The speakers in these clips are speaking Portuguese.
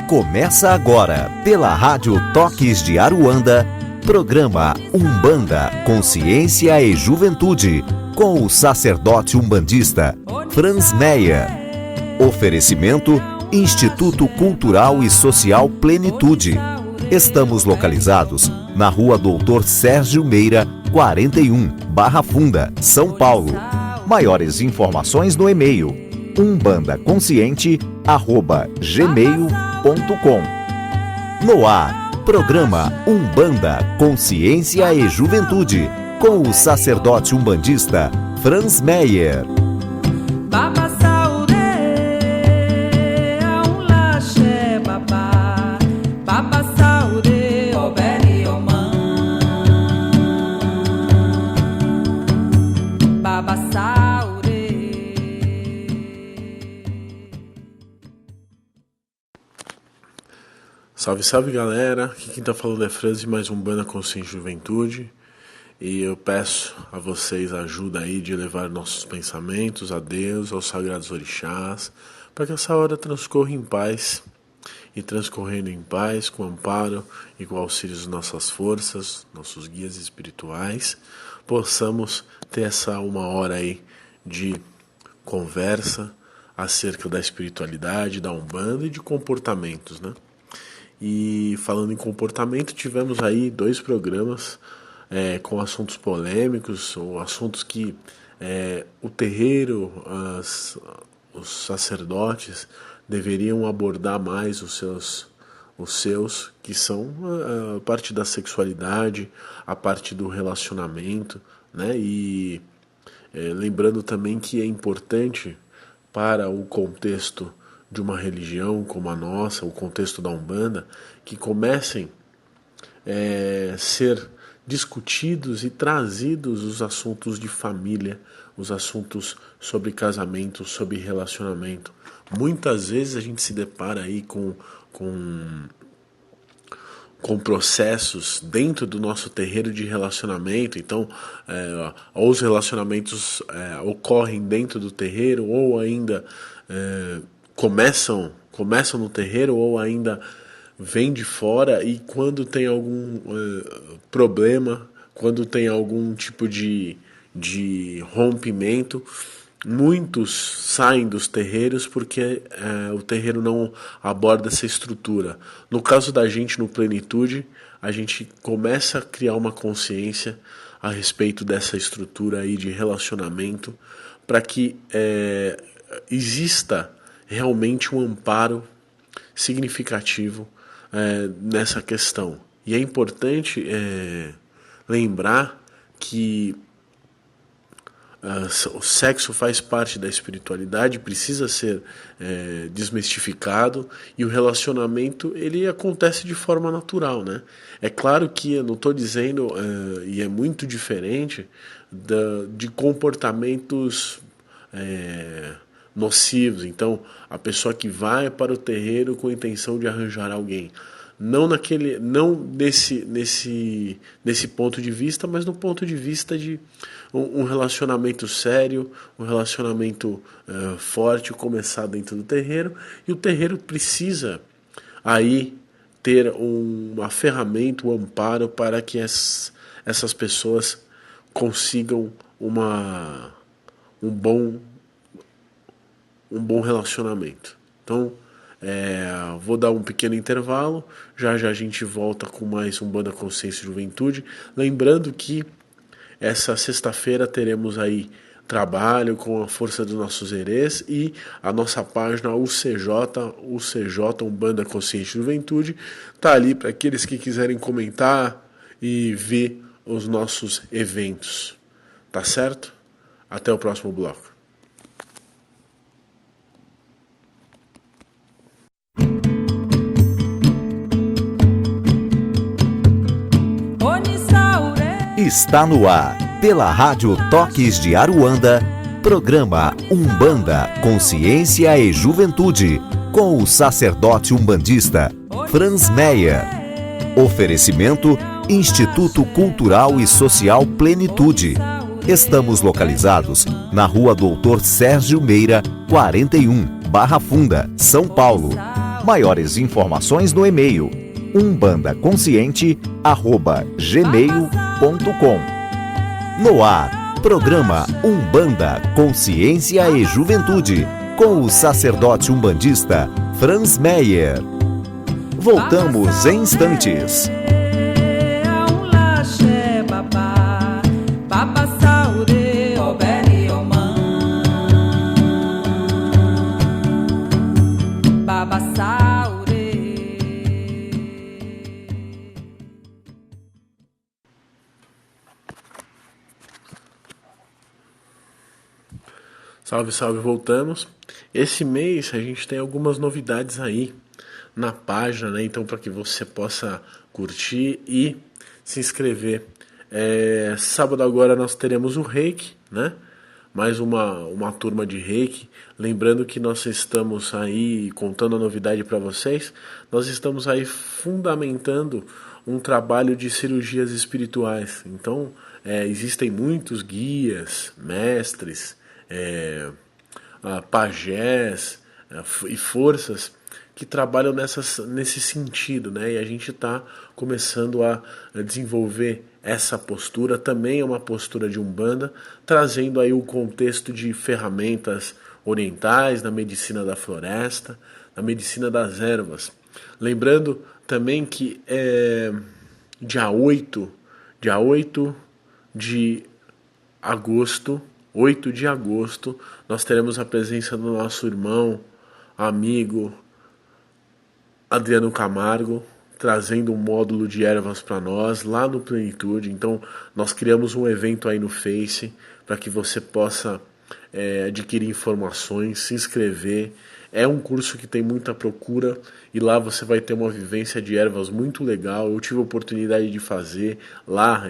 Começa agora, pela Rádio Toques de Aruanda, programa Umbanda, Consciência e Juventude, com o sacerdote umbandista Franz Meyer. Oferecimento Instituto Cultural e Social Plenitude. Estamos localizados na Rua Doutor Sérgio Meira, 41, Barra Funda, São Paulo. Maiores informações no e-mail umbandaconsciente@gmail.com. No ar, programa Umbanda, Consciência e Juventude, com o sacerdote umbandista Franz Meyer. Salve, salve galera, aqui quem tá falando é Franz de mais Umbanda, Consciência e Juventude. E eu peço a vocês ajuda aí de levar nossos pensamentos a Deus, aos sagrados orixás, para que essa hora transcorra em paz. E transcorrendo em paz, com amparo e com auxílio de nossas forças, nossos guias espirituais, possamos ter essa uma hora aí de conversa acerca da espiritualidade, da Umbanda e de comportamentos, né? E falando em comportamento, tivemos aí 2 programas com assuntos polêmicos, ou assuntos que o terreiro, os sacerdotes deveriam abordar mais os seus, que são a parte da sexualidade, a parte do relacionamento, né? E lembrando também que é importante para o contexto de uma religião como a nossa, o contexto da Umbanda, que comecem a ser discutidos e trazidos os assuntos de família, os assuntos sobre casamento, sobre relacionamento. Muitas vezes a gente se depara aí com processos dentro do nosso terreiro de relacionamento. Então, ou os relacionamentos ocorrem dentro do terreiro, ou ainda começam no terreiro, ou ainda vêm de fora, e quando tem algum problema, quando tem algum tipo de rompimento, muitos saem dos terreiros porque o terreiro não aborda essa estrutura. No caso da gente no Plenitude, a gente começa a criar uma consciência a respeito dessa estrutura aí de relacionamento, para que exista realmente um amparo significativo nessa questão. E é importante lembrar que o sexo faz parte da espiritualidade, precisa ser desmistificado, e o relacionamento ele acontece de forma natural, né? É claro que eu não estou dizendo, e é muito diferente de comportamentos nocivos. Então, a pessoa que vai para o terreiro com a intenção de arranjar alguém, não nesse ponto de vista, mas no ponto de vista de um relacionamento sério, um relacionamento forte, começar dentro do terreiro, e o terreiro precisa aí ter uma ferramenta, um amparo para que essas pessoas consigam um bom relacionamento. Então, vou dar um pequeno intervalo, já a gente volta com mais Umbanda, Consciência e Juventude. Lembrando que essa sexta-feira teremos aí trabalho com a força dos nossos herês, e a nossa página UCJ, Umbanda, Consciência e Juventude, está ali para aqueles que quiserem comentar e ver os nossos eventos. Tá certo? Até o próximo bloco. Está no ar, pela Rádio Toques de Aruanda, programa Umbanda, Consciência e Juventude, com o sacerdote umbandista Franz Meyer. Oferecimento Instituto Cultural e Social Plenitude. Estamos localizados na Rua Doutor Sérgio Meira, 41, Barra Funda, São Paulo. Maiores informações no e-mail umbandaconsciente@gmail.com. No ar, programa Umbanda, Consciência e Juventude, com o sacerdote umbandista Franz Meyer. Voltamos em instantes. Salve, salve, voltamos. Esse mês a gente tem algumas novidades aí na página, né? Então, para que você possa curtir e se inscrever. Sábado agora nós teremos o Reiki, né? Mais uma turma de Reiki. Lembrando que nós estamos aí, contando a novidade para vocês, nós estamos aí fundamentando um trabalho de cirurgias espirituais. Então, existem muitos guias, mestres, pajés e forças que trabalham nesse sentido, né? E a gente está começando a desenvolver essa postura, também é uma postura de Umbanda, trazendo aí o contexto de ferramentas orientais, da medicina da floresta, da medicina das ervas. Lembrando também que dia 8 de agosto, nós teremos a presença do nosso irmão, amigo, Adriano Camargo, trazendo um módulo de ervas para nós, lá no Plenitude. Então, nós criamos um evento aí no Face, para que você possa adquirir informações, se inscrever. É um curso que tem muita procura, e lá você vai ter uma vivência de ervas muito legal. Eu tive a oportunidade de fazer lá,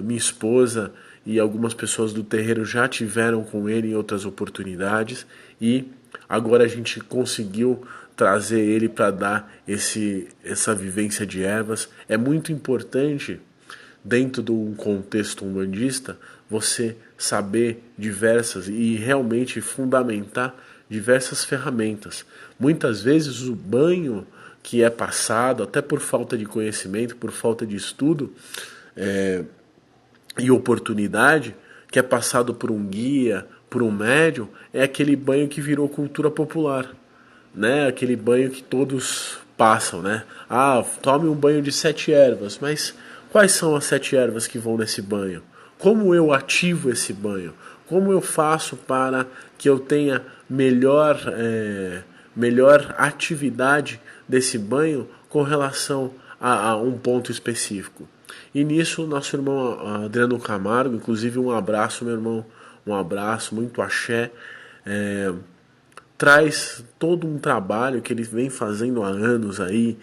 minha esposa e algumas pessoas do terreiro já tiveram com ele em outras oportunidades, e agora a gente conseguiu trazer ele para dar essa vivência de ervas. É muito importante, dentro de um contexto umbandista, você saber diversas e realmente fundamentar diversas ferramentas. Muitas vezes o banho que é passado, até por falta de conhecimento, por falta de estudo, e oportunidade, que é passado por um guia, por um médium, é aquele banho que virou cultura popular, né? Aquele banho que todos passam, né? Tome um banho de 7 ervas, mas quais são as 7 ervas que vão nesse banho? Como eu ativo esse banho? Como eu faço para que eu tenha melhor atividade desse banho com relação a um ponto específico? E nisso, nosso irmão Adriano Camargo, inclusive um abraço, meu irmão, um abraço, muito axé, traz todo um trabalho que ele vem fazendo há anos aí,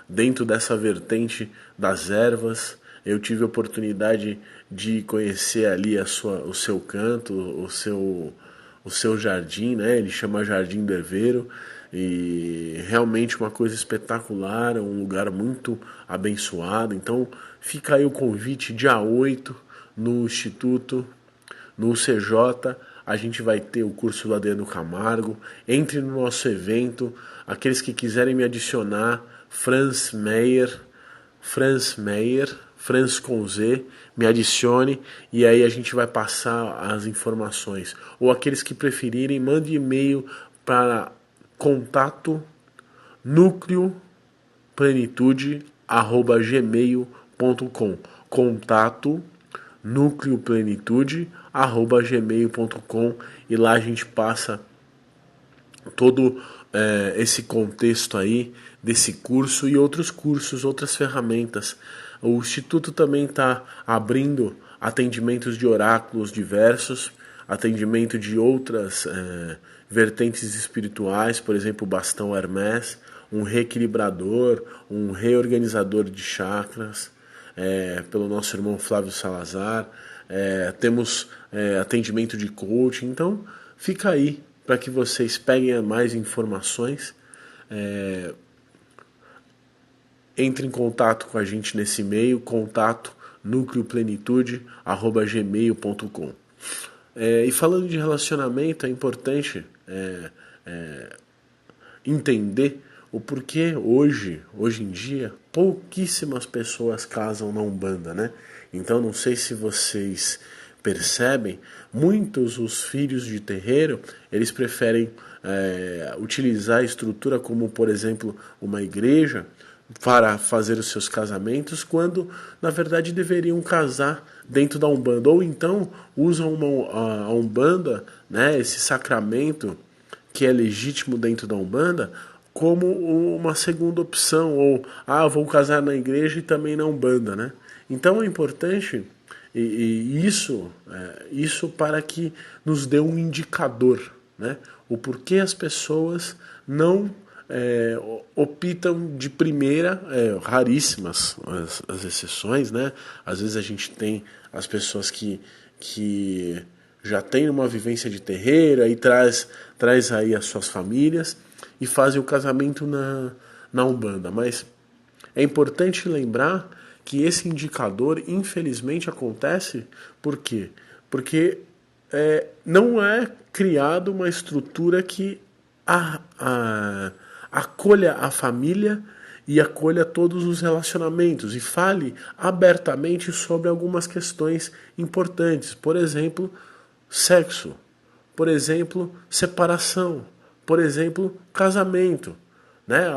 dentro dessa vertente das ervas. Eu tive a oportunidade de conhecer ali o seu canto, o seu jardim, né? Ele chama Jardim do Herveiro, e realmente uma coisa espetacular, um lugar muito abençoado. Então fica aí o convite, dia 8, no Instituto, no CJ, a gente vai ter o curso do Adriano Camargo. Entre no nosso evento, aqueles que quiserem me adicionar, Franz Meyer, Franz com Z, me adicione, e aí a gente vai passar as informações. Ou aqueles que preferirem, mande e-mail para contato nucleoplenitude@gmail.com, contato nucleoplenitude@gmail.com, e lá a gente passa todo esse contexto aí desse curso e outros cursos, outras ferramentas. O Instituto também está abrindo atendimentos de oráculos diversos, atendimento de outras vertentes espirituais, por exemplo, o bastão Hermès, um reequilibrador, um reorganizador de chakras, pelo nosso irmão Flávio Salazar. Temos atendimento de coaching. Então fica aí para que vocês peguem mais informações. Entre em contato com a gente nesse e-mail, contato nucleoplenitude@gmail.com. E falando de relacionamento, é importante entender o porquê hoje em dia, pouquíssimas pessoas casam na Umbanda, né? Então não sei se vocês percebem, muitos os filhos de terreiro, eles preferem utilizar a estrutura como, por exemplo, uma igreja para fazer os seus casamentos, quando na verdade deveriam casar dentro da Umbanda, ou então usam a Umbanda, né, esse sacramento que é legítimo dentro da Umbanda, como uma segunda opção, ou vou casar na igreja e também na Umbanda, né? Então é importante isso para que nos dê um indicador, né? O porquê as pessoas não optam de primeira, raríssimas as exceções, né? Às vezes a gente tem as pessoas que já têm uma vivência de terreiro, aí traz aí as suas famílias e fazem o casamento na Umbanda. Mas é importante lembrar que esse indicador, infelizmente, acontece por quê? Porque não é criada uma estrutura que acolha a família e acolha todos os relacionamentos e fale abertamente sobre algumas questões importantes. Por exemplo, sexo. Por exemplo, separação. Por exemplo, casamento. Né?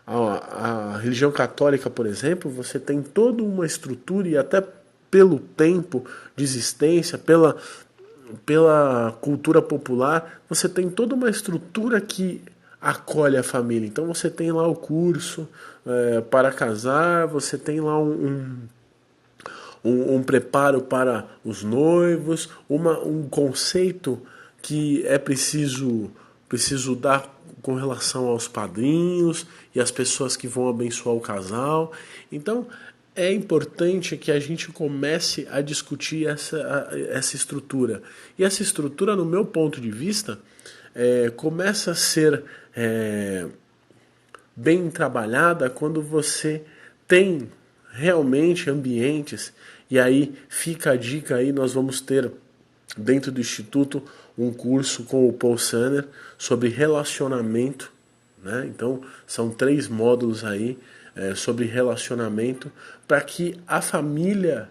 A religião católica, por exemplo, você tem toda uma estrutura, e até pelo tempo de existência, pela cultura popular, você tem toda uma estrutura que acolhe a família. Então você tem lá o curso para casar, você tem lá um preparo para os noivos, um conceito que é preciso dar com relação aos padrinhos e as pessoas que vão abençoar o casal. Então é importante que a gente comece a discutir essa estrutura. E essa estrutura, no meu ponto de vista, começa a ser bem trabalhada quando você tem realmente ambientes, e aí fica a dica aí, nós vamos ter dentro do Instituto um curso com o Paul Sander sobre relacionamento, né? Então são 3 módulos aí sobre relacionamento, para que a família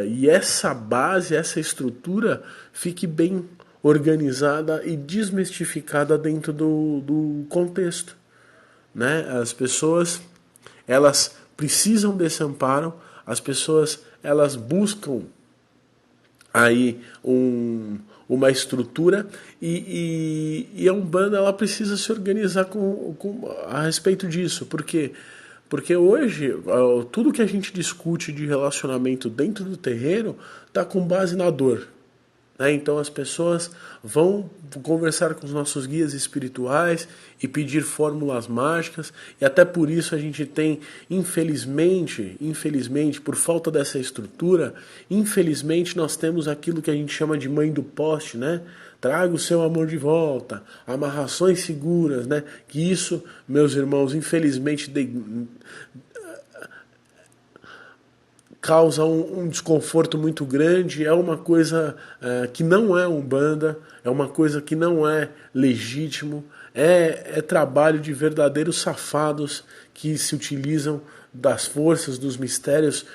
e essa base, essa estrutura fique bem organizada e desmistificada dentro do contexto, né? As pessoas, elas precisam desse amparo, as pessoas, elas buscam aí uma estrutura, e a Umbanda, ela precisa se organizar a respeito disso. Por quê? Porque hoje tudo que a gente discute de relacionamento dentro do terreiro está com base na dor. Então as pessoas vão conversar com os nossos guias espirituais e pedir fórmulas mágicas, e até por isso a gente tem, infelizmente, por falta dessa estrutura, infelizmente nós temos aquilo que a gente chama de mãe do poste, né? Traga o seu amor de volta, amarrações seguras, né? Que isso, meus irmãos, infelizmente causa um desconforto muito grande, é uma coisa que não é Umbanda, é uma coisa que não é legítimo, é trabalho de verdadeiros safados que se utilizam das forças, dos mistérios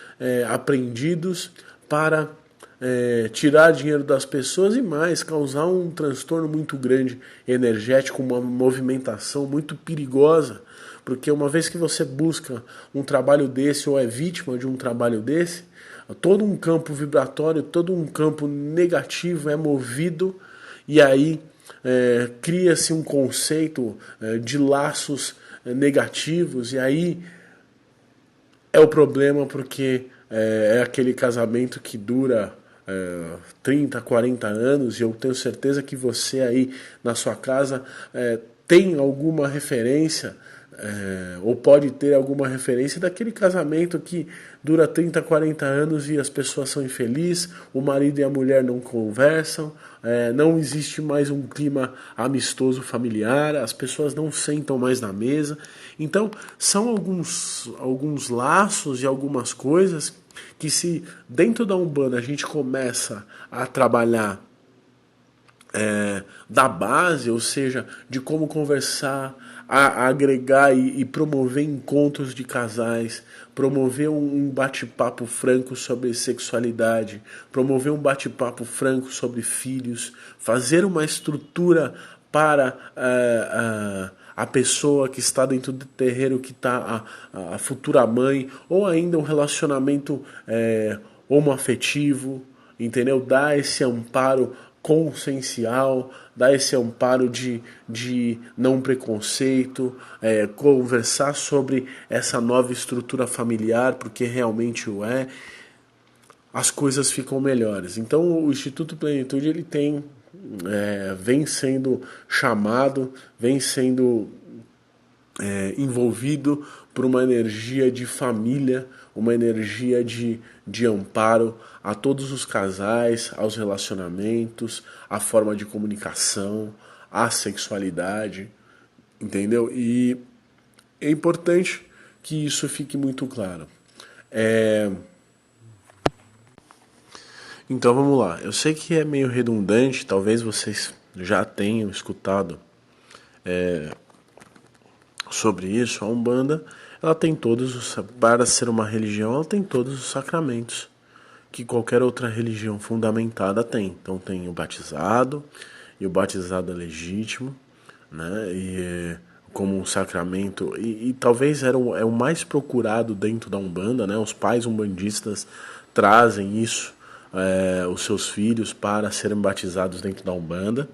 apreendidos para tirar dinheiro das pessoas, e mais, causar um transtorno muito grande energético, uma movimentação muito perigosa. Porque uma vez que você busca um trabalho desse, ou é vítima de um trabalho desse, todo um campo vibratório, todo um campo negativo é movido, e aí cria-se um conceito de laços negativos, e aí é o problema, porque é aquele casamento que dura 30, 40 anos, e eu tenho certeza que você aí na sua casa tem alguma referência, ou pode ter alguma referência daquele casamento que dura 30, 40 anos e as pessoas são infelizes, o marido e a mulher não conversam, não existe mais um clima amistoso familiar, as pessoas não sentam mais na mesa. Então são alguns laços e algumas coisas que, se dentro da Umbanda a gente começa a trabalhar da base, ou seja, de como conversar, a agregar e promover encontros de casais, promover um bate-papo franco sobre sexualidade, promover um bate-papo franco sobre filhos, fazer uma estrutura para a pessoa que está dentro do terreiro, que está a futura mãe, ou ainda um relacionamento homoafetivo, entendeu? Dar esse amparo consciencial, dar esse amparo de não preconceito, conversar sobre essa nova estrutura familiar, porque realmente o é, as coisas ficam melhores. Então o Instituto Plenitude ele vem sendo chamado, vem sendo envolvido por uma energia de família, uma energia de amparo a todos os casais, aos relacionamentos, à forma de comunicação, à sexualidade, entendeu? E é importante que isso fique muito claro. Então vamos lá. Eu sei que é meio redundante, talvez vocês já tenham escutado sobre isso. A Umbanda, ela tem para ser uma religião, ela tem todos os sacramentos que qualquer outra religião fundamentada tem. Então tem o batizado, e o batizado é legítimo, né? E como um sacramento, e talvez é o mais procurado dentro da Umbanda, né? Os pais umbandistas trazem isso, os seus filhos, para serem batizados dentro da Umbanda.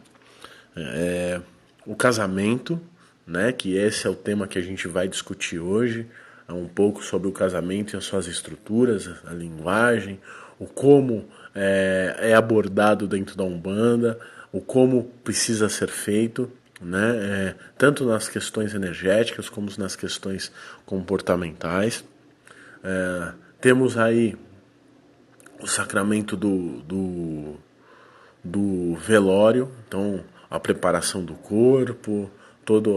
O casamento, né? Que esse é o tema que a gente vai discutir hoje, um pouco sobre o casamento e as suas estruturas, a linguagem, o como é abordado dentro da Umbanda, o como precisa ser feito, né? Tanto nas questões energéticas como nas questões comportamentais. Temos aí o sacramento do velório, então a preparação do corpo, toda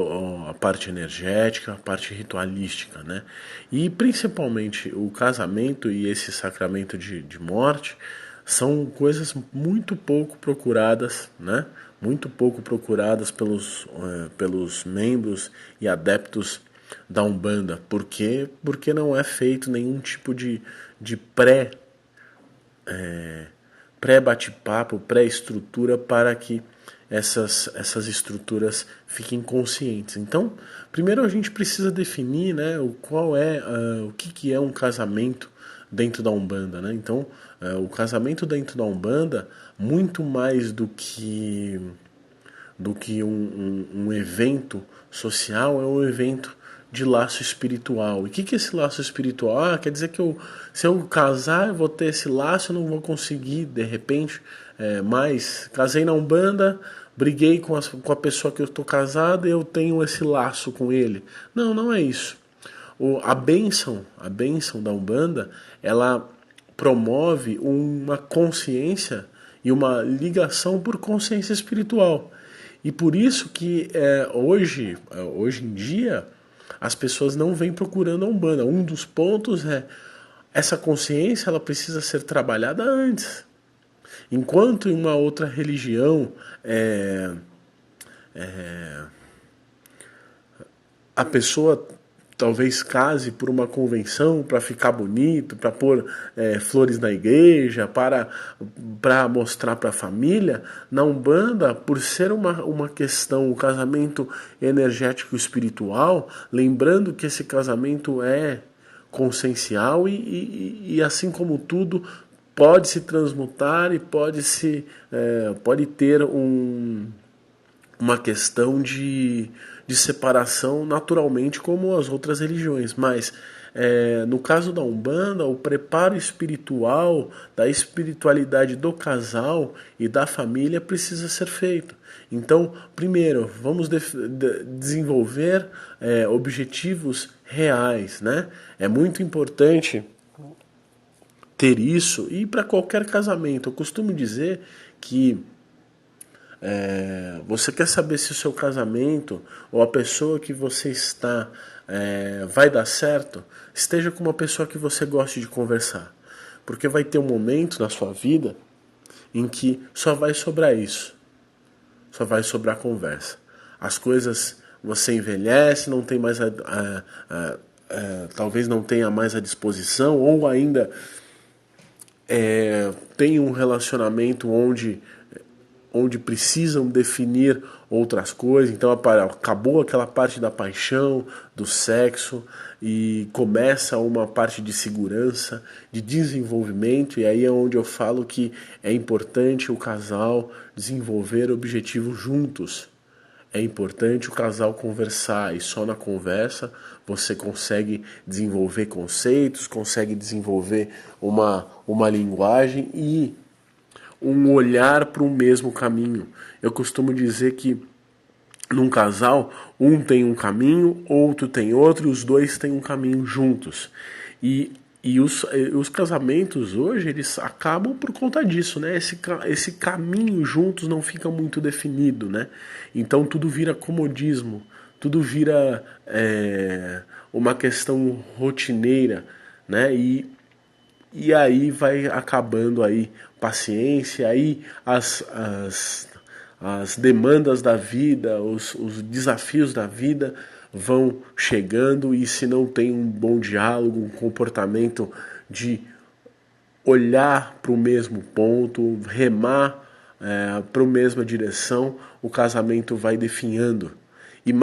a parte energética, a parte ritualística, né? E principalmente o casamento e esse sacramento de morte são coisas muito pouco procuradas, né? Muito pouco procuradas pelos membros e adeptos da Umbanda. Por quê? Porque não é feito nenhum tipo de pré-bate-papo, pré-estrutura para que essas estruturas fiquem conscientes. Então, primeiro a gente precisa definir, né, o que é um casamento dentro da Umbanda, né? Então, o casamento dentro da Umbanda, muito mais do que um evento social, é um evento de laço espiritual. E o que é esse laço espiritual? Quer dizer que se eu casar, eu vou ter esse laço, eu não vou conseguir, de repente, mais. Casei na Umbanda, briguei com a pessoa que eu estou casado e eu tenho esse laço com ele. Não, não é isso. A bênção da Umbanda, ela promove uma consciência e uma ligação por consciência espiritual. E por isso que hoje em dia, as pessoas não vêm procurando a Umbanda. Um dos pontos essa consciência, ela precisa ser trabalhada antes. Enquanto em uma outra religião a pessoa talvez case por uma convenção para ficar bonito, para pôr flores na igreja, para mostrar para a família, na Umbanda, por ser uma questão, o casamento energético espiritual, lembrando que esse casamento é consciencial e assim como tudo, pode se transmutar e pode ter uma questão de separação naturalmente como as outras religiões, mas no caso da Umbanda, o preparo espiritual, da espiritualidade do casal e da família precisa ser feito. Então, primeiro, vamos desenvolver objetivos reais, né? É muito importante ter isso, e para qualquer casamento. Eu costumo dizer que você quer saber se o seu casamento ou a pessoa que você está vai dar certo, esteja com uma pessoa que você goste de conversar, porque vai ter um momento na sua vida em que só vai sobrar isso. só vai sobrar conversa. As coisas, você envelhece, não tem mais talvez não tenha mais a disposição, ou ainda tem um relacionamento onde precisam definir outras coisas, então acabou aquela parte da paixão, do sexo, e começa uma parte de segurança, de desenvolvimento, e aí é onde eu falo que é importante o casal desenvolver objetivos juntos. É importante o casal conversar, e só na conversa você consegue desenvolver conceitos, consegue desenvolver uma linguagem e um olhar para o mesmo caminho. Eu costumo dizer que num casal, um tem um caminho, outro tem outro, e os dois têm um caminho juntos. E os casamentos hoje, eles acabam por conta disso, né? Esse caminho juntos não fica muito definido, né? Então tudo vira comodismo, tudo vira uma questão rotineira, né? E aí vai acabando aí paciência, aí as demandas da vida, os desafios da vida vão chegando, e se não tem um bom diálogo, um comportamento de olhar para o mesmo ponto, remar para a mesma direção, o casamento vai definhando. E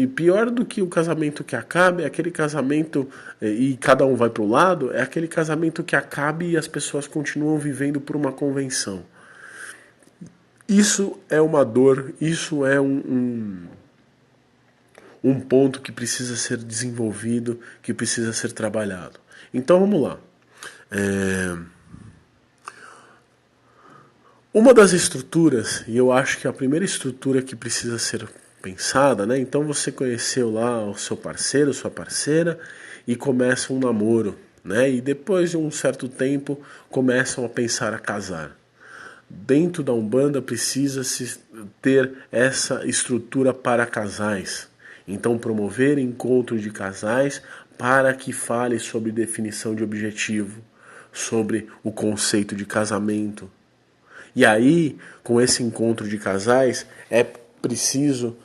pior do que o casamento que acaba é aquele casamento e cada um vai para o lado, é aquele casamento que acaba e as pessoas continuam vivendo por uma convenção. Isso é uma dor, isso é um ponto que precisa ser desenvolvido, que precisa ser trabalhado. Então vamos lá. Uma das estruturas, e eu acho que a primeira estrutura que precisa ser pensada, né? Então você conheceu lá o seu parceiro, sua parceira, e começa um namoro, né? E depois de um certo tempo começam a pensar a casar. Dentro da Umbanda precisa-se ter essa estrutura para casais. Então promover encontros de casais para que fale sobre definição de objetivo, sobre o conceito de casamento. E aí, com esse encontro de casais, é preciso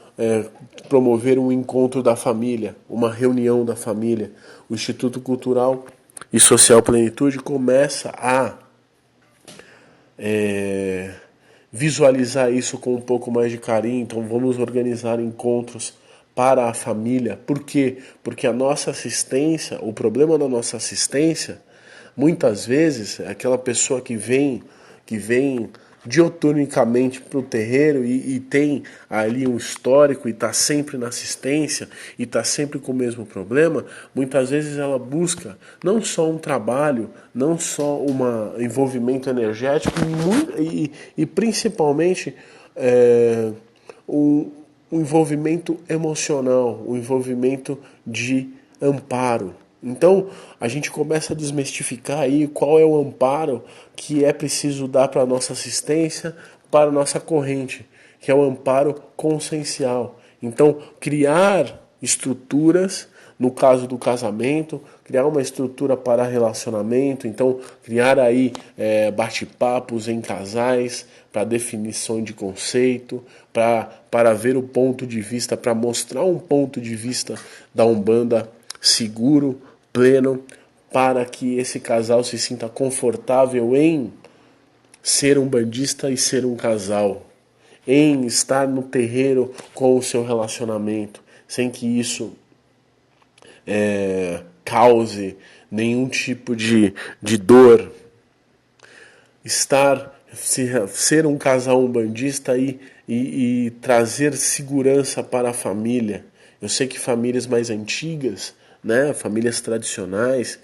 promover um encontro da família, uma reunião da família. O Instituto Cultural e Social Plenitude começa a visualizar isso com um pouco mais de carinho. Então vamos organizar encontros para a família. Por quê? Porque a nossa assistência, o problema da nossa assistência, muitas vezes, é aquela pessoa que vem diuturnicamente para o terreiro e tem ali um histórico e está sempre na assistência e está sempre com o mesmo problema. Muitas vezes ela busca não só um trabalho, não só um envolvimento energético e principalmente um envolvimento emocional, um envolvimento de amparo. Então a gente começa a desmistificar aí qual é o amparo que é preciso dar para a nossa assistência, para a nossa corrente, que é o amparo consciencial. Então criar estruturas, no caso do casamento, criar uma estrutura para relacionamento, então criar aí bate-papos em casais, para definição de conceito, para ver o ponto de vista, para mostrar um ponto de vista da Umbanda seguro, pleno, para que esse casal se sinta confortável em ser um bandista e ser um casal, em estar no terreiro com o seu relacionamento, sem que isso cause nenhum tipo de dor. Ser um casal umbandista e trazer segurança para a família. Eu sei que famílias mais antigas, né, famílias tradicionais,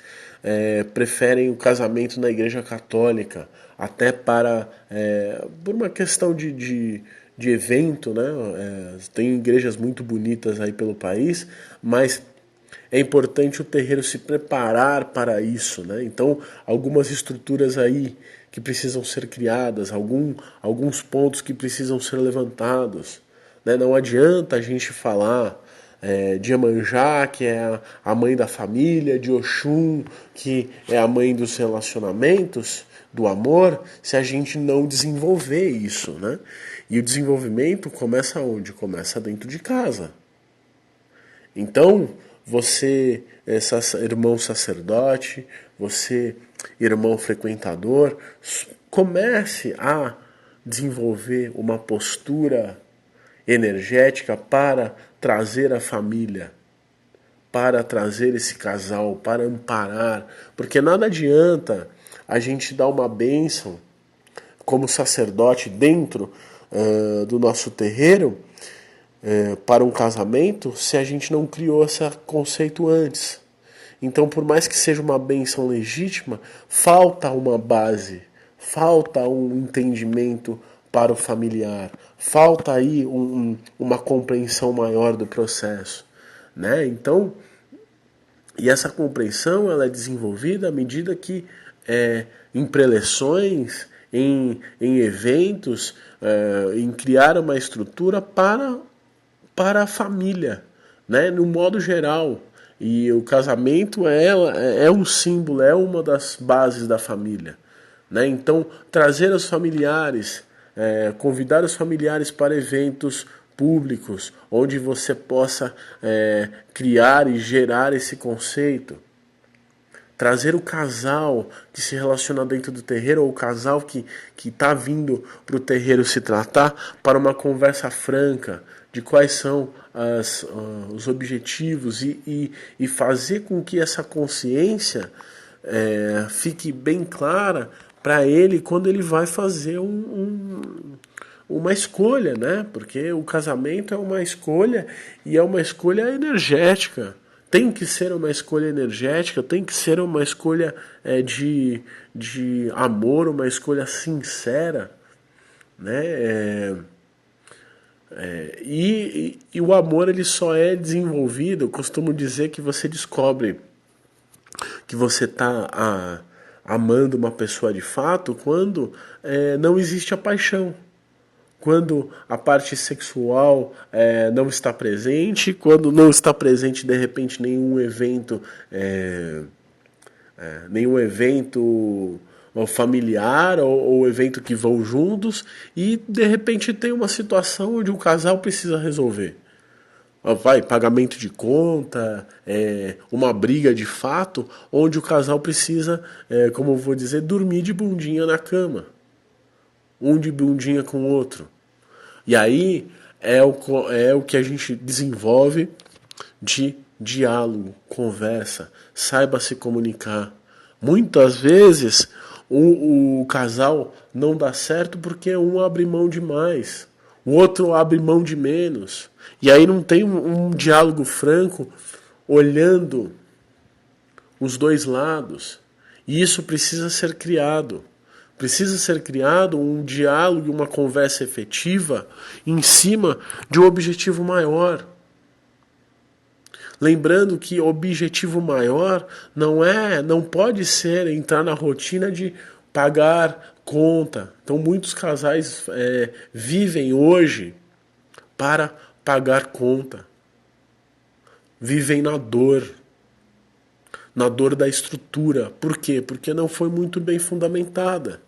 preferem o casamento na Igreja Católica, até por uma questão de evento, né? Tem igrejas muito bonitas aí pelo país, mas é importante o terreiro se preparar para isso, né? Então, algumas estruturas aí que precisam ser criadas, alguns pontos que precisam ser levantados, né? Não adianta a gente falar, de Iemanjá, que é a mãe da família, de Oxum, que é a mãe dos relacionamentos, do amor, se a gente não desenvolver isso, né? E o desenvolvimento começa onde? Começa dentro de casa. Então, você, irmão sacerdote, você, irmão frequentador, comece a desenvolver uma postura energética para trazer a família, para trazer esse casal, para amparar, porque nada adianta a gente dar uma bênção como sacerdote dentro do nosso terreiro para um casamento se a gente não criou esse conceito antes. Então, por mais que seja uma bênção legítima, falta uma base, falta um entendimento para o familiar, falta aí uma compreensão maior do processo, né? Então, e essa compreensão ela é desenvolvida à medida que em preleções, em eventos, em criar uma estrutura para a família, né? No modo geral. E o casamento é um símbolo, é uma das bases da família, né? Então, trazer os familiares, convidar os familiares para eventos públicos, onde você possa criar e gerar esse conceito. Trazer o casal que se relaciona dentro do terreiro, ou o casal que está vindo para o terreiro se tratar, para uma conversa franca de quais são os objetivos e fazer com que essa consciência fique bem clara para ele quando ele vai fazer uma escolha, né? Porque o casamento é uma escolha e é uma escolha energética. Tem que ser uma escolha energética, tem que ser uma escolha de amor, uma escolha sincera, né? E o amor ele só é desenvolvido, eu costumo dizer que você descobre que você está amando uma pessoa de fato quando não existe a paixão. Quando a parte sexual não está presente, quando não está presente de repente nenhum evento familiar ou evento que vão juntos, e de repente tem uma situação onde o casal precisa resolver. Pagamento de conta, uma briga de fato, onde o casal precisa, como eu vou dizer, dormir de bundinha na cama. Um de bundinha com o outro. E aí é o que a gente desenvolve de diálogo, conversa, saiba se comunicar. Muitas vezes o casal não dá certo porque um abre mão demais, o outro abre mão de menos. E aí não tem um diálogo franco olhando os dois lados. E isso precisa ser criado. Precisa ser criado um diálogo e uma conversa efetiva em cima de um objetivo maior. Lembrando que o objetivo maior não pode ser entrar na rotina de pagar conta. Então muitos casais vivem hoje para pagar conta. Vivem na dor da estrutura. Por quê? Porque não foi muito bem fundamentada.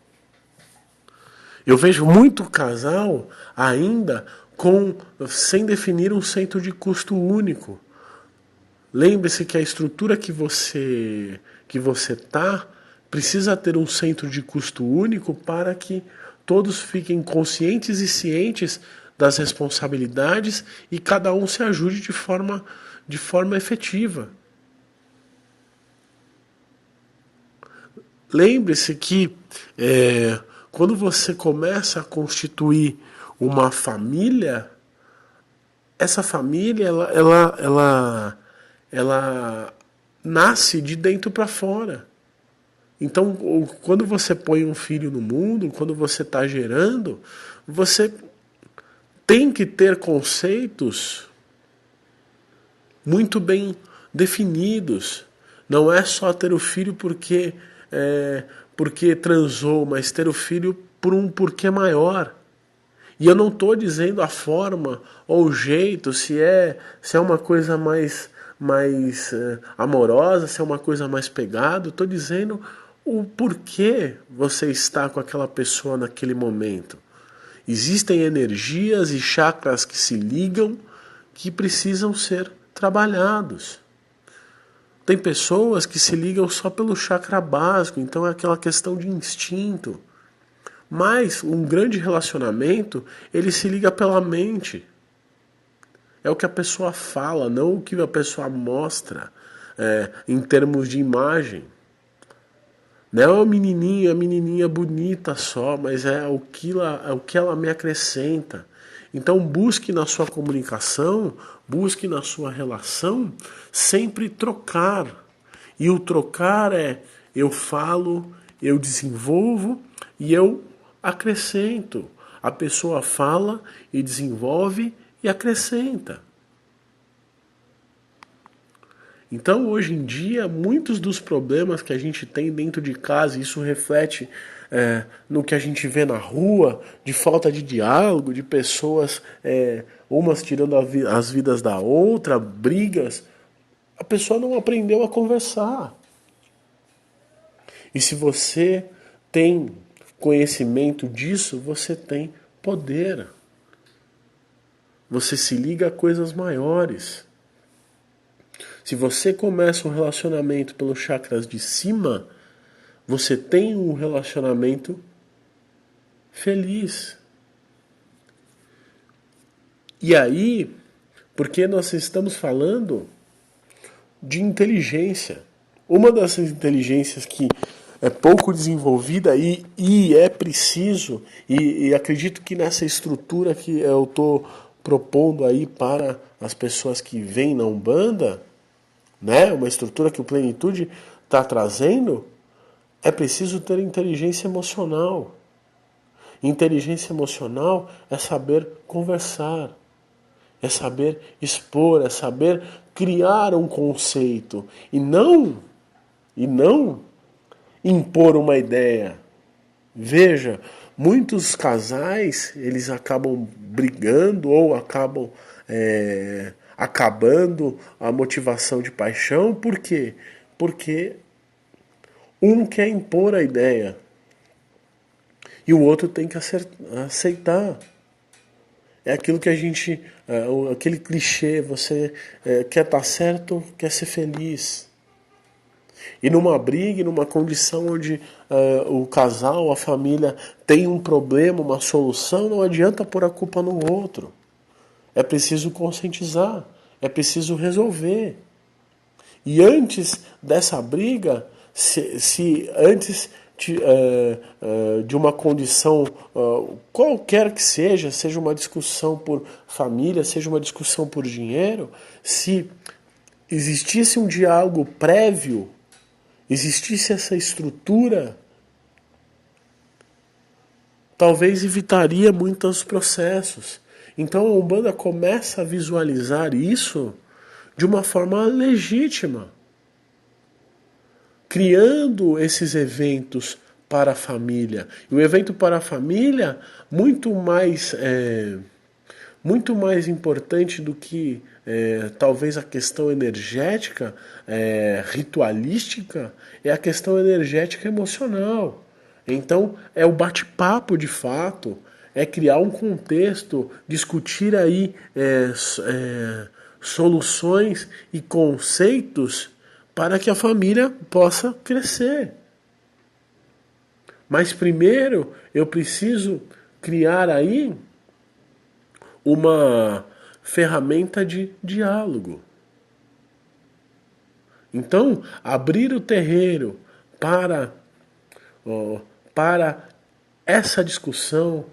Eu vejo muito casal ainda sem definir um centro de custo único. Lembre-se que a estrutura que você precisa ter um centro de custo único para que todos fiquem conscientes e cientes das responsabilidades e cada um se ajude de forma efetiva. Lembre-se que quando você começa a constituir uma família, essa família ela nasce de dentro para fora. Então, quando você põe um filho no mundo, quando você está gerando, você tem que ter conceitos muito bem definidos. Não é só ter o filho porque transou, mas ter o filho por um porquê maior. E eu não estou dizendo a forma ou o jeito, se é uma coisa mais amorosa, se é uma coisa mais pegada. Estou dizendo o porquê você está com aquela pessoa naquele momento. Existem energias e chakras que se ligam que precisam ser trabalhados. Tem pessoas que se ligam só pelo chakra básico, então é aquela questão de instinto. Mas um grande relacionamento, ele se liga pela mente. É o que a pessoa fala, não o que a pessoa mostra em termos de imagem. Não é uma menininha bonita só, mas é o que ela me acrescenta. Então busque na sua comunicação, busque na sua relação, sempre trocar. E o trocar é eu falo, eu desenvolvo e eu acrescento. A pessoa fala e desenvolve e acrescenta. Então, hoje em dia, muitos dos problemas que a gente tem dentro de casa, isso reflete no que a gente vê na rua, de falta de diálogo, de pessoas, umas tirando as vidas da outra, brigas, a pessoa não aprendeu a conversar. E se você tem conhecimento disso, você tem poder. Você se liga a coisas maiores. Se você começa um relacionamento pelos chakras de cima, você tem um relacionamento feliz. E aí, porque nós estamos falando de inteligência. Uma dessas inteligências que é pouco desenvolvida e é preciso, e acredito que nessa estrutura que eu estou propondo aí para as pessoas que vêm na Umbanda, né, uma estrutura que o Plenitude está trazendo, é preciso ter inteligência emocional. Inteligência emocional é saber conversar, é saber expor, é saber criar um conceito e não impor uma ideia. Veja, muitos casais, eles acabam brigando ou acabam acabando a motivação de paixão. Por quê? Porque um quer impor a ideia e o outro tem que aceitar. É aquilo que a gente, aquele clichê, você quer estar certo, quer ser feliz. E numa briga, numa condição onde o casal, a família tem um problema, uma solução, não adianta pôr a culpa no outro. É preciso conscientizar, é preciso resolver. E antes dessa briga, se antes de uma condição qualquer que seja uma discussão por família, seja uma discussão por dinheiro, se existisse um diálogo prévio, existisse essa estrutura, talvez evitaria muitos processos. Então a Umbanda começa a visualizar isso de uma forma legítima, criando esses eventos para a família. E o evento para a família, muito mais importante do que talvez a questão energética, ritualística, é a questão energética emocional. Então é o bate-papo de fato, é criar um contexto, discutir aí soluções e conceitos para que a família possa crescer. Mas primeiro eu preciso criar aí uma ferramenta de diálogo. Então, abrir o terreiro para essa discussão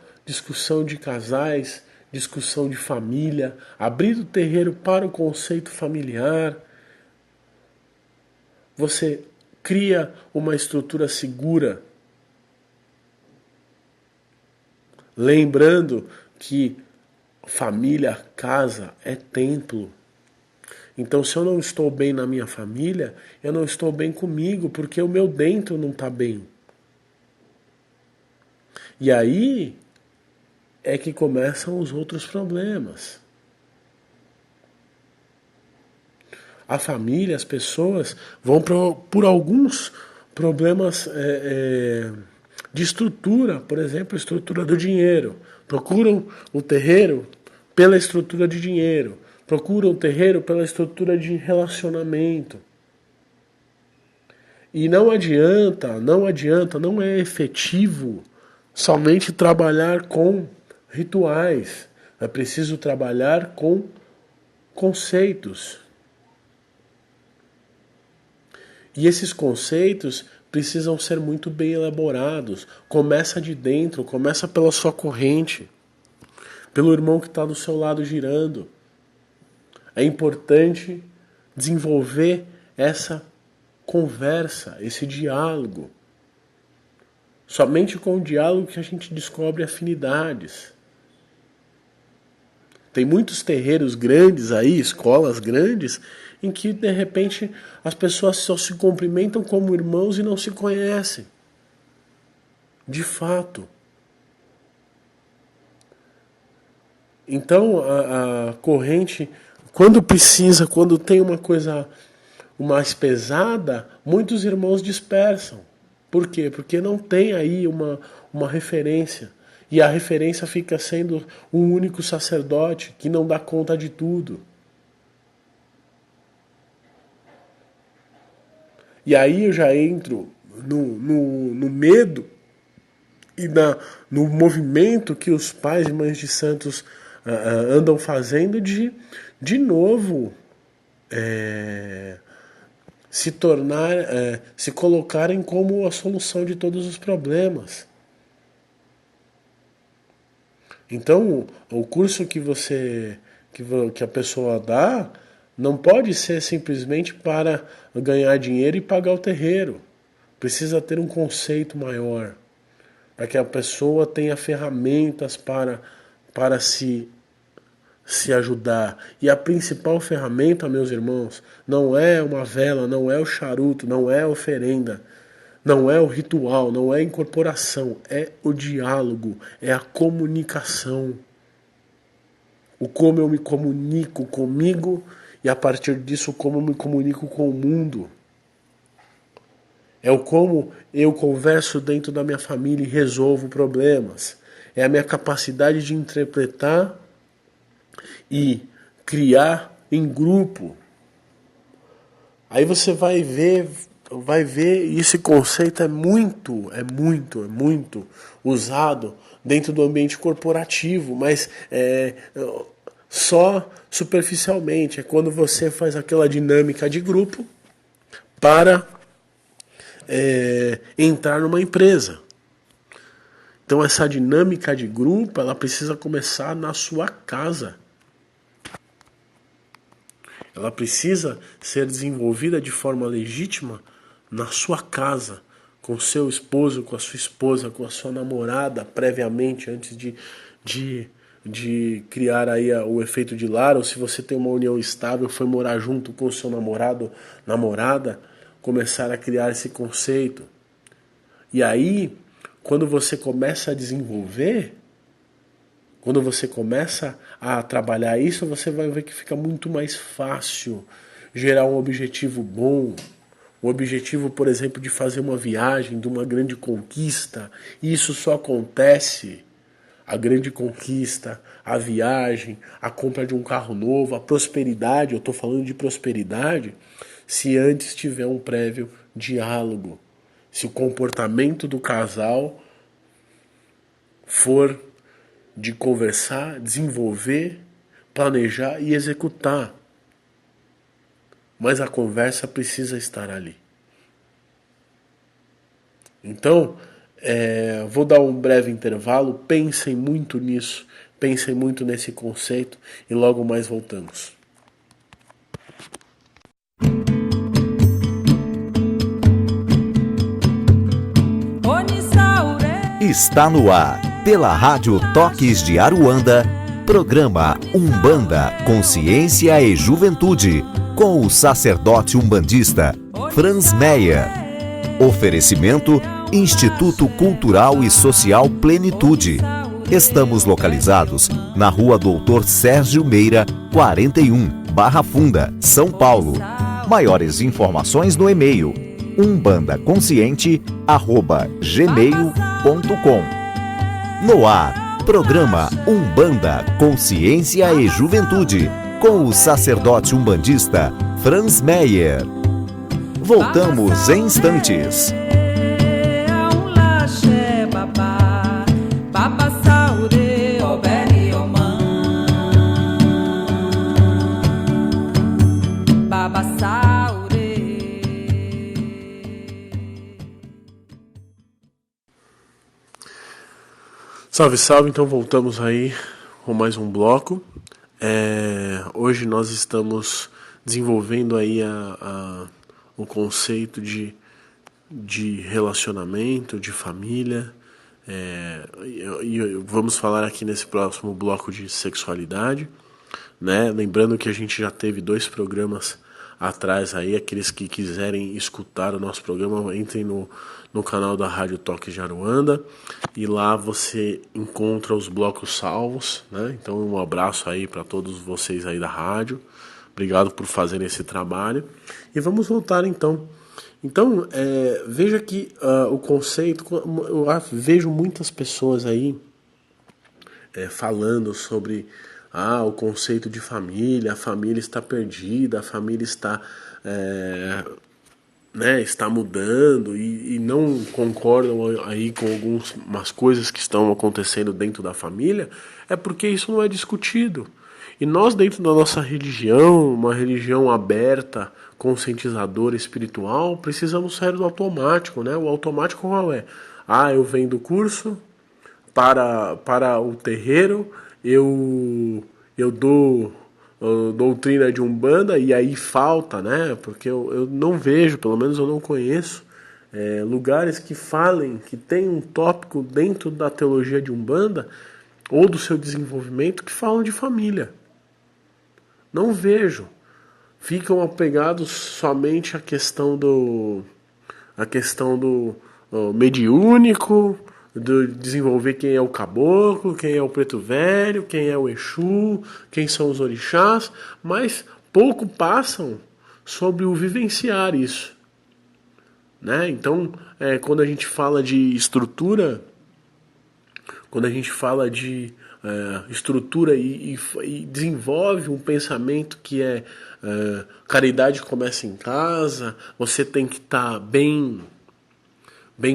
de casais, discussão de família, abrir o terreiro para o conceito familiar. Você cria uma estrutura segura. Lembrando que família, casa é templo. Então, se eu não estou bem na minha família, eu não estou bem comigo, porque o meu dentro não está bem. E aí é que começam os outros problemas. A família, as pessoas vão por alguns problemas de estrutura, por exemplo, a estrutura do dinheiro. Procuram o terreiro pela estrutura de dinheiro. Procuram o terreiro pela estrutura de relacionamento. E não adianta, não é efetivo somente trabalhar com rituais. É preciso trabalhar com conceitos. E esses conceitos precisam ser muito bem elaborados. Começa de dentro, começa pela sua corrente, pelo irmão que está do seu lado girando. É importante desenvolver essa conversa, esse diálogo. Somente com o diálogo que a gente descobre afinidades. Tem muitos terreiros grandes aí, escolas grandes, em que de repente as pessoas só se cumprimentam como irmãos e não se conhecem. De fato. Então a corrente, quando precisa, quando tem uma coisa mais pesada, muitos irmãos dispersam. Por quê? Porque não tem aí uma referência. E a referência fica sendo um único sacerdote que não dá conta de tudo. E aí eu já entro no medo e no movimento que os pais e mães de santos andam fazendo de novo se colocarem como a solução de todos os problemas. Então, o curso que a pessoa dá não pode ser simplesmente para ganhar dinheiro e pagar o terreiro. Precisa ter um conceito maior, para que a pessoa tenha ferramentas para se ajudar. E a principal ferramenta, meus irmãos, não é uma vela, não é o charuto, não é a oferenda, não é o ritual, não é a incorporação, é o diálogo, é a comunicação. O como eu me comunico comigo e a partir disso como eu me comunico com o mundo. É o como eu converso dentro da minha família e resolvo problemas. É a minha capacidade de interpretar e criar em grupo. Aí você vai ver, e esse conceito é muito usado dentro do ambiente corporativo, mas só superficialmente. É quando você faz aquela dinâmica de grupo para entrar numa empresa. Então essa dinâmica de grupo, ela precisa começar na sua casa. Ela precisa ser desenvolvida de forma legítima na sua casa, com seu esposo, com a sua esposa, com a sua namorada, previamente, antes de criar aí o efeito de lar, ou se você tem uma união estável, foi morar junto com o seu namorado, namorada, começar a criar esse conceito. E aí, quando você começa a desenvolver, quando você começa a trabalhar isso, você vai ver que fica muito mais fácil gerar um objetivo bom. O objetivo, por exemplo, de fazer uma viagem, de uma grande conquista. E isso só acontece, a grande conquista, a viagem, a compra de um carro novo, a prosperidade, eu estou falando de prosperidade, se antes tiver um prévio diálogo. Se o comportamento do casal for de conversar, desenvolver, planejar e executar. Mas a conversa precisa estar ali. Então, vou dar um breve intervalo, pensem muito nisso, pensem muito nesse conceito e logo mais voltamos. Está no ar, pela Rádio Toques de Aruanda, programa Umbanda, Consciência e Juventude, com o sacerdote umbandista Franz Meyer. Oferecimento Instituto Cultural e Social Plenitude. Estamos localizados na Rua Doutor Sérgio Meira, 41, Barra Funda, São Paulo. Maiores informações no e-mail umbandaconsciente@gmail.com. No ar, programa Umbanda, Consciência e Juventude, com o sacerdote umbandista Franz Meyer. Voltamos em instantes. Salve, salve, então voltamos aí com mais um bloco. Hoje nós estamos desenvolvendo aí o conceito de relacionamento, de família, e vamos falar aqui nesse próximo bloco de sexualidade, né? Lembrando que a gente já teve 2 programas atrás aí, aqueles que quiserem escutar o nosso programa, entrem no canal da Rádio Toques de Aruanda, e lá você encontra os blocos salvos, né? Então um abraço aí para todos vocês aí da rádio, obrigado por fazerem esse trabalho, e vamos voltar então. Então, veja que o conceito, eu vejo muitas pessoas aí falando sobre o conceito de família, a família está perdida, a família está, está mudando, e não concordam aí com algumas coisas que estão acontecendo dentro da família, é porque isso não é discutido. E nós, dentro da nossa religião, uma religião aberta, conscientizadora, espiritual, precisamos sair do automático, né? O automático qual é? Eu venho do curso para o terreiro, eu dou doutrina de Umbanda, e aí falta, né? Porque eu não vejo, pelo menos eu não conheço, lugares que falem, que tem um tópico dentro da teologia de Umbanda ou do seu desenvolvimento que falam de família. Não vejo. Ficam apegados somente à questão do mediúnico, de desenvolver quem é o caboclo, quem é o preto velho, quem é o Exu, quem são os orixás, mas pouco passam sobre o vivenciar isso, né? Então, quando a gente fala de estrutura, quando a gente fala de estrutura e desenvolve um pensamento que caridade começa em casa, você tem que estar bem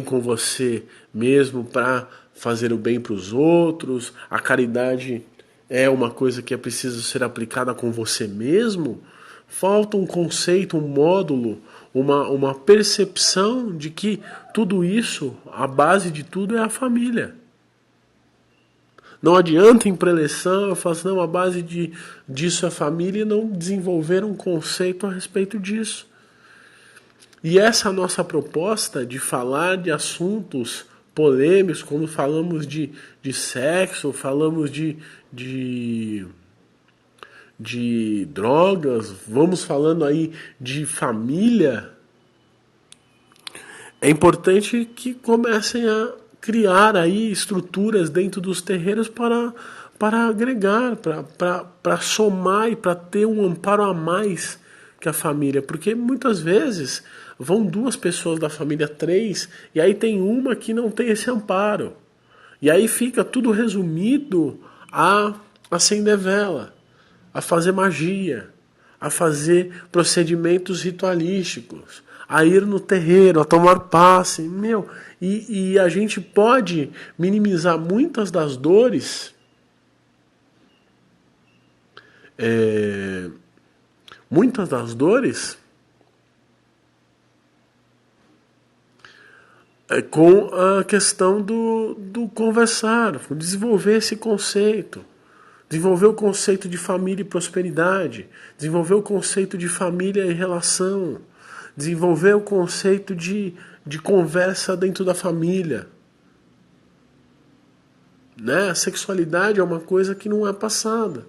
com você mesmo para fazer o bem para os outros, a caridade é uma coisa que é preciso ser aplicada com você mesmo, falta um conceito, um módulo, uma percepção de que tudo isso, a base de tudo é a família. Não adianta em preleção eu faço, a base disso é a família, e não desenvolver um conceito a respeito disso. E essa nossa proposta de falar de assuntos polêmicos, quando falamos de sexo, falamos de drogas, vamos falando aí de família, é importante que comecem a criar aí estruturas dentro dos terreiros para agregar, para somar e para ter um amparo a mais que a família, porque muitas vezes vão 2 pessoas da família, 3, e aí tem uma que não tem esse amparo, e aí fica tudo resumido a acender vela, a fazer magia, a fazer procedimentos ritualísticos, a ir no terreiro, a tomar passe, e a gente pode minimizar muitas das dores, com a questão do conversar, desenvolver esse conceito, desenvolver o conceito de família e prosperidade, desenvolver o conceito de família e relação, desenvolver o conceito de conversa dentro da família. Né? A sexualidade é uma coisa que não é passada.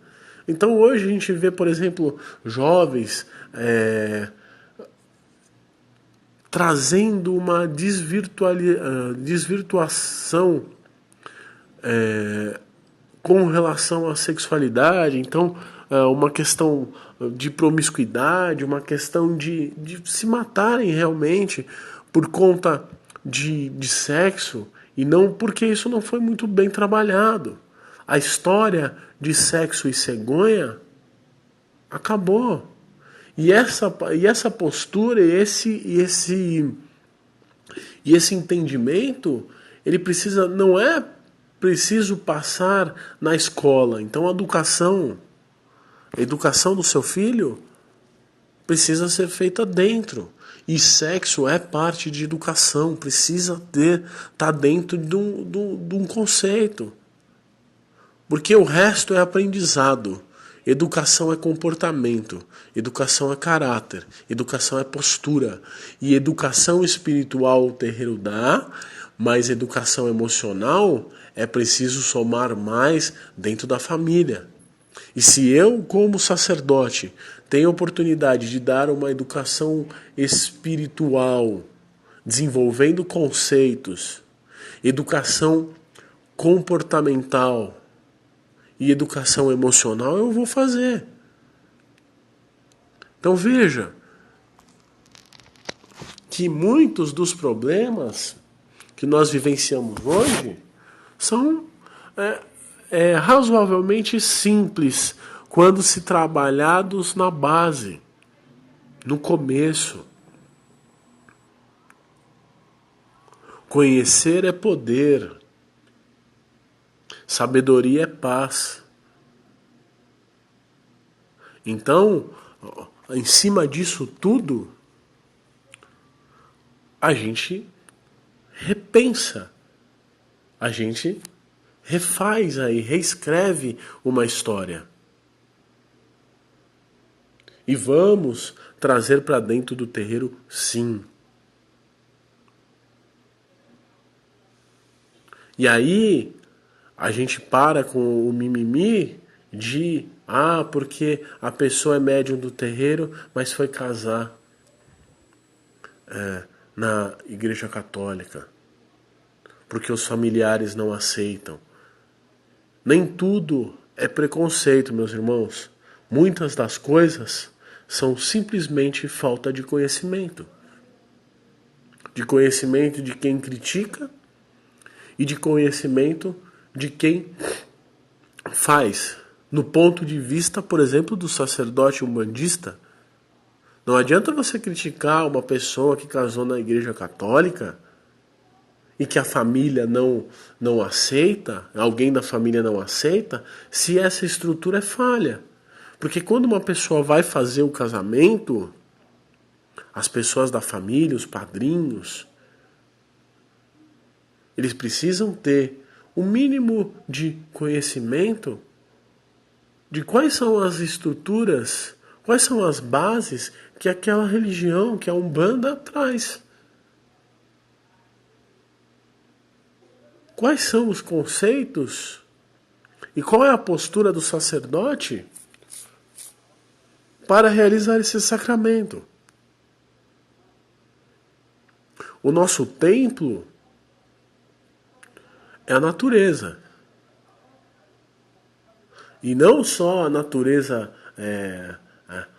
Então hoje a gente vê, por exemplo, jovens trazendo uma desvirtuação com relação à sexualidade. Então, uma questão de promiscuidade, uma questão de se matarem realmente por conta de sexo, e não porque isso não foi muito bem trabalhado. A história de sexo e cegonha acabou. E essa postura e esse entendimento, ele precisa, não é preciso passar na escola. Então a educação do seu filho precisa ser feita dentro. E sexo é parte de educação, precisa estar dentro de um conceito. Porque o resto é aprendizado. Educação é comportamento, educação é caráter, educação é postura. E educação espiritual o terreiro dá, mas educação emocional é preciso somar mais dentro da família. E se eu, como sacerdote, tenho a oportunidade de dar uma educação espiritual, desenvolvendo conceitos, educação comportamental e educação emocional, eu vou fazer. Então veja que muitos dos problemas que nós vivenciamos hoje são razoavelmente simples quando se trabalhados na base, no começo. Conhecer é poder. Sabedoria é paz. Então, em cima disso tudo, a gente repensa, a gente refaz aí, reescreve uma história. E vamos trazer para dentro do terreiro, sim. E aí, a gente para com o mimimi de porque a pessoa é médium do terreiro, mas foi casar na igreja católica, porque os familiares não aceitam. Nem tudo é preconceito, meus irmãos. Muitas das coisas são simplesmente falta de conhecimento. De conhecimento de quem critica e de conhecimento de quem faz. No ponto de vista, por exemplo, do sacerdote umbandista, não adianta você criticar uma pessoa que casou na igreja católica e que a família não aceita, alguém da família não aceita, se essa estrutura é falha. Porque quando uma pessoa vai fazer o casamento, as pessoas da família, os padrinhos, eles precisam ter o mínimo de conhecimento de quais são as estruturas, quais são as bases que aquela religião, que a Umbanda traz. Quais são os conceitos e qual é a postura do sacerdote para realizar esse sacramento. O nosso templo é a natureza. E não só a natureza,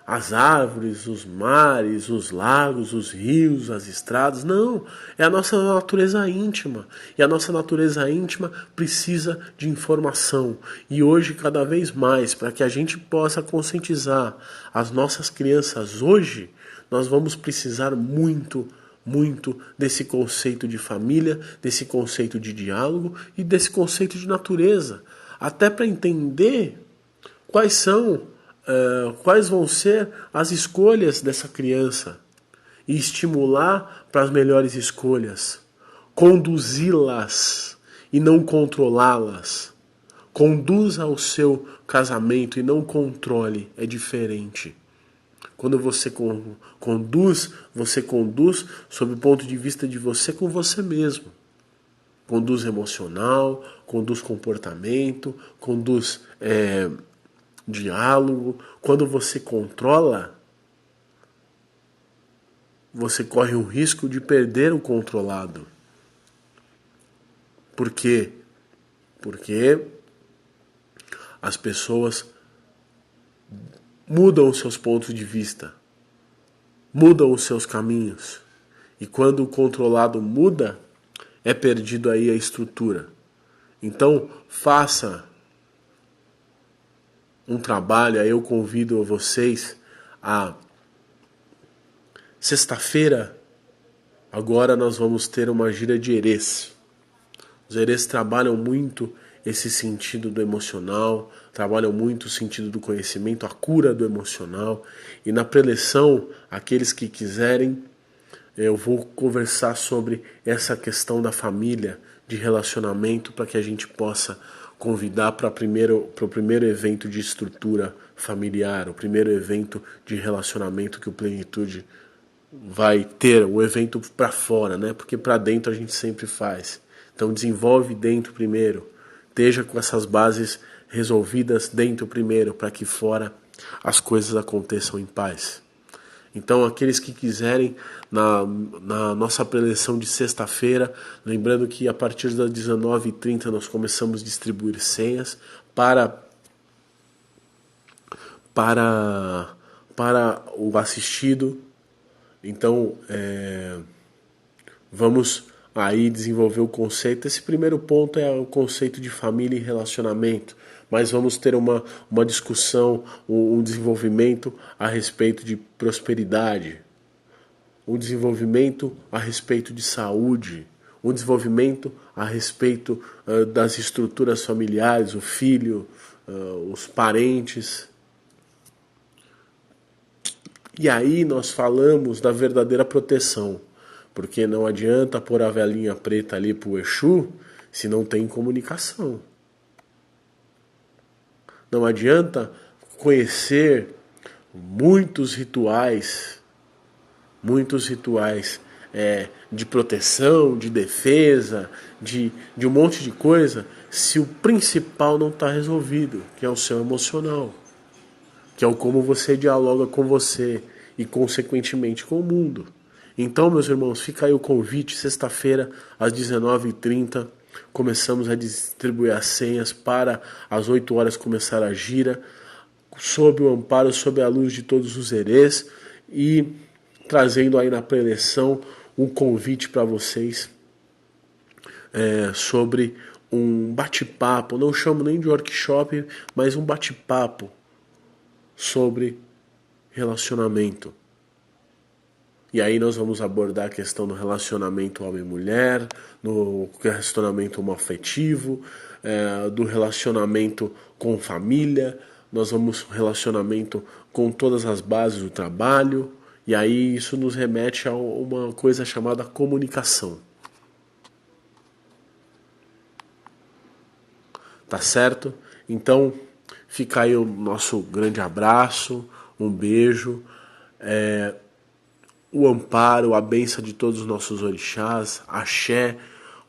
as árvores, os mares, os lagos, os rios, as estradas. Não, é a nossa natureza íntima. E a nossa natureza íntima precisa de informação. E hoje, cada vez mais, para que a gente possa conscientizar as nossas crianças hoje, nós vamos precisar muito desse conceito de família, desse conceito de diálogo e desse conceito de natureza. Até para entender quais vão ser as escolhas dessa criança e estimular para as melhores escolhas, conduzi-las e não controlá-las. Conduza o seu casamento e não controle, é diferente. Quando você conduz sob o ponto de vista de você com você mesmo. Conduz emocional, conduz comportamento, conduz diálogo. Quando você controla, você corre o risco de perder o controlado. Por quê? Porque as pessoas mudam os seus pontos de vista, mudam os seus caminhos. E quando o controlado muda, é perdido aí a estrutura. Então, faça um trabalho, aí eu convido vocês a sexta-feira, agora nós vamos ter uma gira de herês. Os herês trabalham muito esse sentido do emocional, trabalham muito o sentido do conhecimento, a cura do emocional. E na preleção, aqueles que quiserem, eu vou conversar sobre essa questão da família, de relacionamento, para que a gente possa convidar para o primeiro evento de estrutura familiar, o primeiro evento de relacionamento que o Plenitude vai ter, o evento para fora, né? Porque para dentro a gente sempre faz. Então desenvolve dentro primeiro, esteja com essas bases resolvidas dentro primeiro, para que fora as coisas aconteçam em paz. Então aqueles que quiserem, na nossa preleção de sexta-feira, lembrando que a partir das 19h30 nós começamos a distribuir senhas para o assistido. Então vamos aí desenvolver o conceito. Esse primeiro ponto é o conceito de família e relacionamento, mas vamos ter uma discussão, um desenvolvimento a respeito de prosperidade, um desenvolvimento a respeito de saúde, um desenvolvimento a respeito das estruturas familiares, o filho, os parentes. E aí nós falamos da verdadeira proteção, porque não adianta pôr a velinha preta ali pro Exu se não tem comunicação. Não adianta conhecer muitos rituais de proteção, de defesa, de um monte de coisa, se o principal não está resolvido, que é o seu emocional, que é o como você dialoga com você e, consequentemente, com o mundo. Então, meus irmãos, fica aí o convite, sexta-feira, às 19h30, começamos a distribuir as senhas para às 8 horas começar a gira, sob o amparo, sob a luz de todos os herês, e trazendo aí na preleção um convite para vocês sobre um bate-papo, não chamo nem de workshop, mas um bate-papo sobre relacionamento. E aí nós vamos abordar a questão do relacionamento homem-mulher, do relacionamento homoafetivo, do relacionamento com família, nós vamos relacionamento com todas as bases do trabalho, e aí isso nos remete a uma coisa chamada comunicação. Tá certo? Então, fica aí o nosso grande abraço, um beijo, o amparo, a bênção de todos os nossos orixás, axé,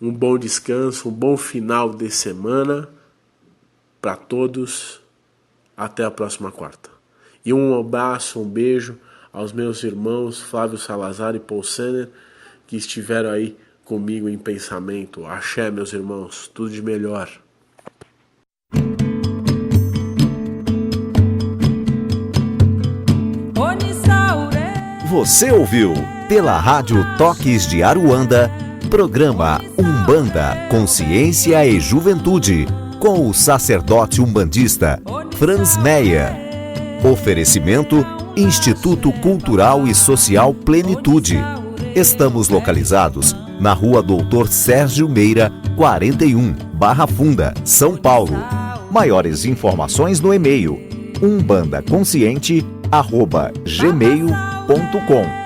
um bom descanso, um bom final de semana para todos, até a próxima quarta. E um abraço, um beijo aos meus irmãos Flávio Salazar e Paul Senner, que estiveram aí comigo em pensamento. Axé, meus irmãos, tudo de melhor. Você ouviu, pela Rádio Toques de Aruanda, programa Umbanda, Consciência e Juventude, com o sacerdote umbandista Franz Meyer. Oferecimento Instituto Cultural e Social Plenitude. Estamos localizados na Rua Doutor Sérgio Meira, 41, Barra Funda, São Paulo. Maiores informações no e-mail umbandaconsciente@gmail.com.